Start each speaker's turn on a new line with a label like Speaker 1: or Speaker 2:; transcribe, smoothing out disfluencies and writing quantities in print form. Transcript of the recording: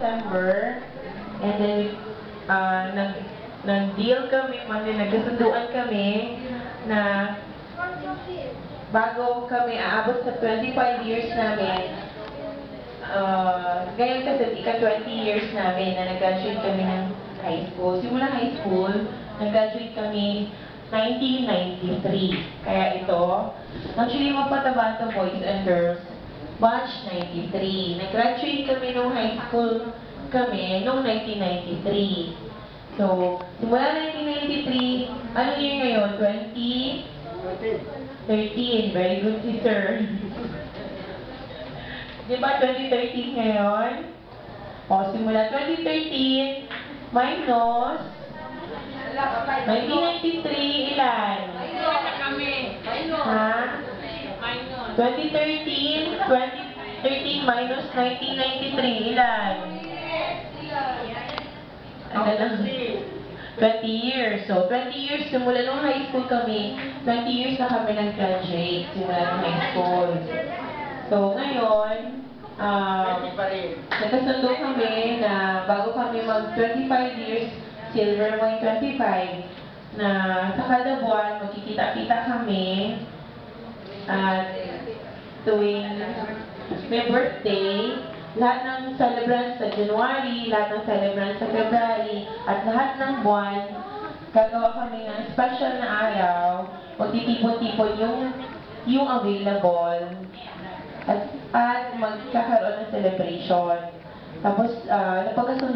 Speaker 1: December, and then nag-deal kami, nagkasunduan kami na bago kami aabot sa 25 years namin, ngayon kasi ika-20 years namin na nag-graduate kami ng high school. Simula high school, nag-graduate kami 1993. Kaya ito, actually magpataba ito, boys and girls, batch 93. Nag-graduate kami nung high school kami nung 1993. So, simula 1993, ano year ngayon? 2013. Very good si sir. Diba 2013 ngayon? O, simula 2013 minus 1993, ilan? Ha? 2013 minus 1993, ilan? Ano lang? 20 years. So, 20 years, simula nung high school kami, 20 years na kami nag-graduate, simula nung high school. So, ngayon, nagkasundo kami na bago kami mag-25 years, silver wine 25, na sa kada buwan, magkikita-kita kami at tuwing may birthday, lahat ng celebrants sa January, lahat ng celebrants sa February, at lahat ng buwan, gagawa kami ng special na araw, magtitipon-tipon yung available, at magkakaroon ng celebration. Tapos, napagkasundo